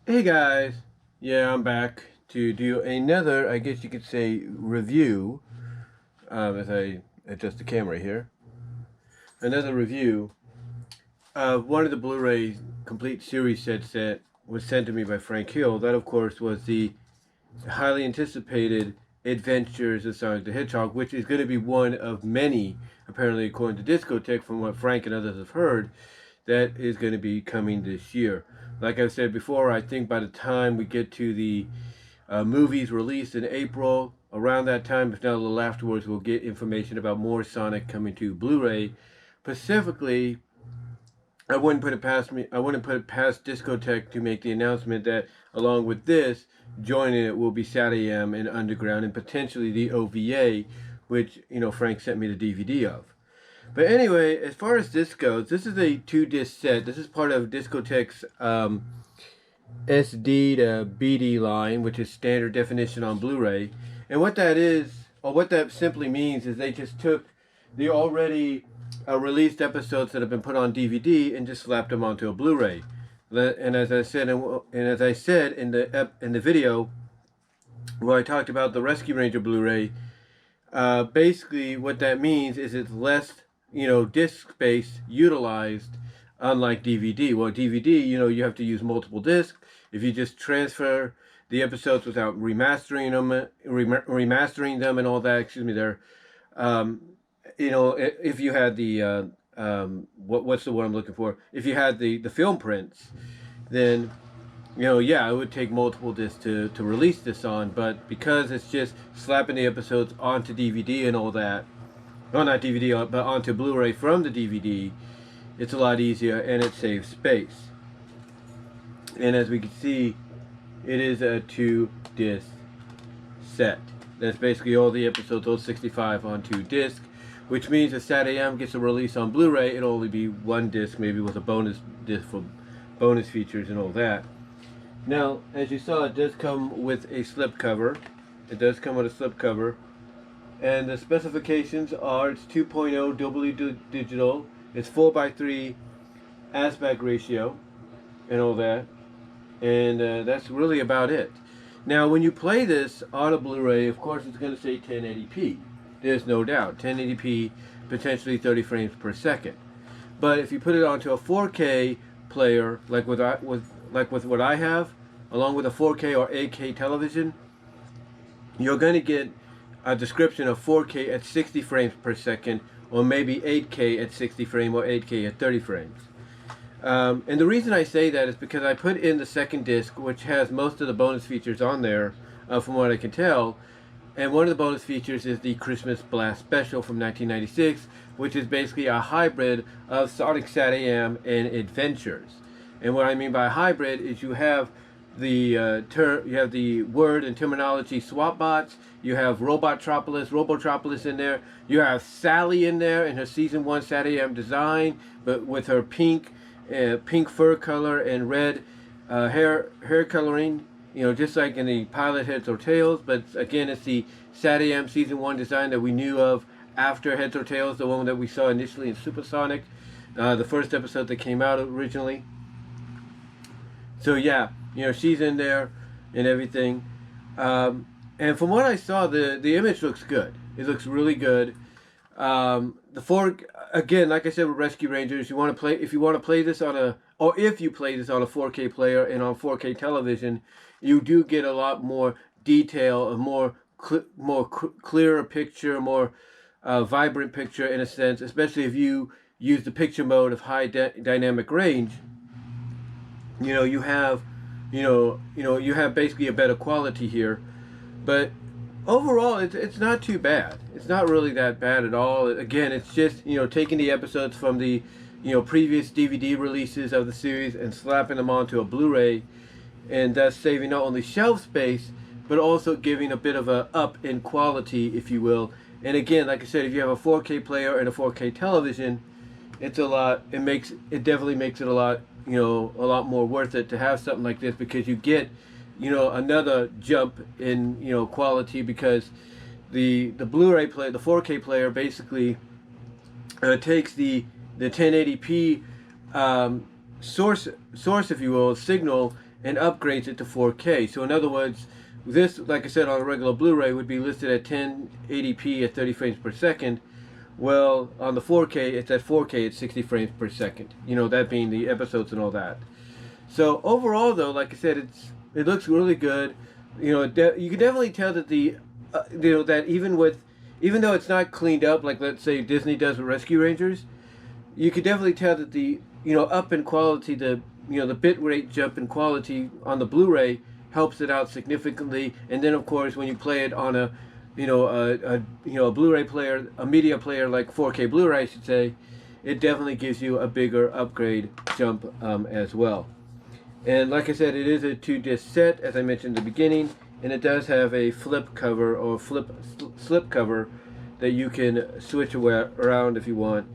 Hey guys, yeah, I'm back to do another, I guess you could say, review. As I adjust the camera here, another review of one of the Blu-ray complete series sets that was sent to me by Frank Hill. That, of course, was the highly anticipated Adventures of Sonic the Hedgehog, which is going to be one of many, apparently, according to Discotek, from what Frank and others have heard, that is going to be coming this year. Like I've said before, I think by the time we get to the movies released in April, around that time, if not a little afterwards, we'll get information about more Sonic coming to Blu-ray. Specifically, I wouldn't put it past me. I wouldn't put it past Discotek to make the announcement that along with this, joining it will be SatAM and Underground and potentially the OVA, which Frank sent me the DVD of. But anyway, as far as this goes, this is a 2-disc set. This is part of Discotek's SD to BD line, which is standard definition on Blu-ray. And what that is, or what that simply means, is they just took the already released episodes that have been put on DVD and just slapped them onto a Blu-ray. And as I said, in the video where I talked about the Rescue Ranger Blu-ray, basically what that means is it's less, disc space utilized, unlike DVD. Well, DVD, you have to use multiple discs. If you just transfer the episodes without remastering them and all that, excuse me, there, if you had the what's the word I'm looking for? If you had the film prints, then yeah, it would take multiple discs to release this on. But because it's just slapping the episodes onto DVD and all that, well, not DVD, but onto Blu-ray from the DVD, it's a lot easier and it saves space. And as we can see, it is a 2-disc set. That's basically all the episodes, all 65 on 2 discs, which means if SatAM gets a release on Blu-ray, it'll only be 1 disc, maybe with a bonus disc for bonus features and all that. Now, as you saw, it does come with a slipcover. It does come with a slipcover. And the specifications are, it's 2.0 doubly digital, it's 4:3 aspect ratio, and all that. And that's really about it. Now, when you play this on a Blu-ray, of course, it's going to say 1080p. There's no doubt. 1080p, potentially 30 frames per second. But if you put it onto a 4K player, like with what I have, along with a 4K or 8K television, you're going to get a description of 4K at 60 frames per second, or maybe 8K at 60 frames, or 8K at 30 frames. And the reason I say that is because I put in the second disc, which has most of the bonus features on there, from what I can tell. And one of the bonus features is the Christmas Blast Special from 1996, which is basically a hybrid of Sonic SatAM and Adventures. And what I mean by hybrid is you have the word and terminology swap bots. You have Robotropolis in there. You have Sally in there in her season 1 SatAM design, but with her pink fur color and red hair coloring. Just like in the pilot Heads or Tails, but again, it's the SatAM season 1 design that we knew of after Heads or Tails, the one that we saw initially in Supersonic, the first episode that came out originally. So yeah, she's in there and everything. And from what I saw, the image looks good. It looks really good. Again, like I said with Rescue Rangers, if you want to play this on a 4K player and on 4K television, you do get a lot more detail, a more clearer picture, more vibrant picture in a sense, especially if you use the picture mode of high dynamic range. You have basically a better quality here, but overall it's not too bad. It's not really that bad at all. Again, it's just taking the episodes from the previous DVD releases of the series and slapping them onto a Blu-ray, and thus saving not only shelf space but also giving a bit of a up in quality, if you will. And again, like I said, if you have a 4K player and a 4K television, it definitely makes it a lot more worth it to have something like this, because you get another jump in quality, because the Blu-ray player, the 4K player, basically takes the 1080p source, if you will, signal, and upgrades it to 4K. So in other words, this, like I said, on a regular Blu-ray would be listed at 1080p at 30 frames per second. Well, on the 4K, it's at 4K at 60 frames per second. You know, that being the episodes and all that. So overall, though, like I said, it looks really good. You know, you can definitely tell that that even though it's not cleaned up like, let's say, Disney does with Rescue Rangers, you could definitely tell that the up in quality, the bit rate jump in quality on the Blu-ray helps it out significantly. And then of course when you play it on a Blu-ray player, a media player like 4K Blu-ray I should say, it definitely gives you a bigger upgrade jump as well. And like I said, it is a 2-disc set, as I mentioned in the beginning, and it does have a flip cover or slip cover that you can switch around if you want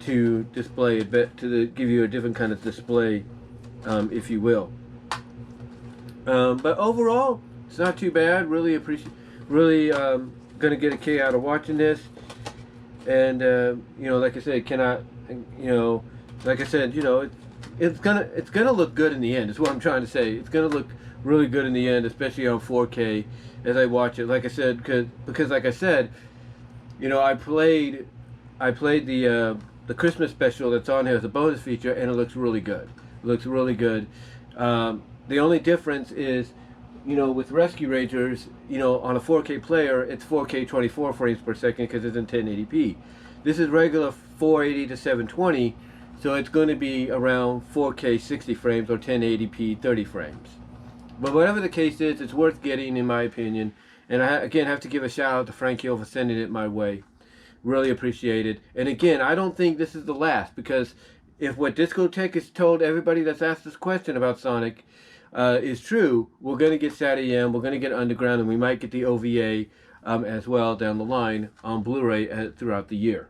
to display it, to give you a different kind of display, if you will. But overall, it's not too bad. Really gonna get a kick out of watching this. And like I said, like I said, it's gonna look good in the end. Is what I'm trying to say. It's gonna look really good in the end, especially on 4K as I watch it. Like I said, because like I said, I played the Christmas special that's on here as a bonus feature, and it looks really good. It looks really good. The only difference is, with Rescue Rangers, on a 4K player, it's 4K 24 frames per second because it's in 1080p. This is regular 480 to 720, so it's going to be around 4K 60 frames or 1080p 30 frames. But whatever the case is, it's worth getting in my opinion. And I again have to give a shout out to Frank Hill for sending it my way. Really appreciate it. And again, I don't think this is the last, because if what Discotek has told everybody that's asked this question about Sonic is true, we're going to get SAT-AM, we're going to get Underground, and we might get the OVA as well down the line on Blu-ray throughout the year.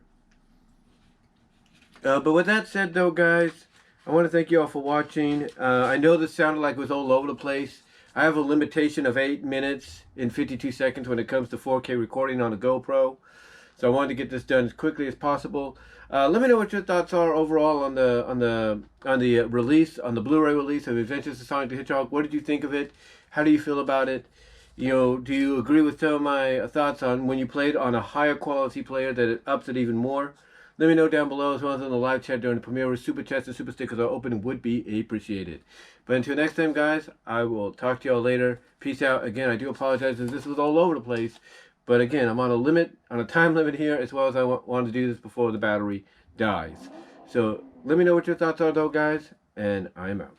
But with that said, though, guys, I want to thank you all for watching. I know this sounded like it was all over the place. I have a limitation of 8 minutes and 52 seconds when it comes to 4K recording on a GoPro. So I wanted to get this done as quickly as possible. Let me know what your thoughts are overall on the release, on the Blu-ray release of Adventures of Sonic the Hedgehog. What did you think of it? How do you feel about it? Do you agree with some of my thoughts on when you played on a higher quality player that it ups it even more? Let me know down below, as well as in the live chat during the premiere, where super chats and super stickers are open and would be appreciated. But until next time, guys, I will talk to y'all later. Peace out. Again, I do apologize if this was all over the place. But again, I'm on a time limit here, as well as I want to do this before the battery dies. So let me know what your thoughts are, though, guys, and I'm out.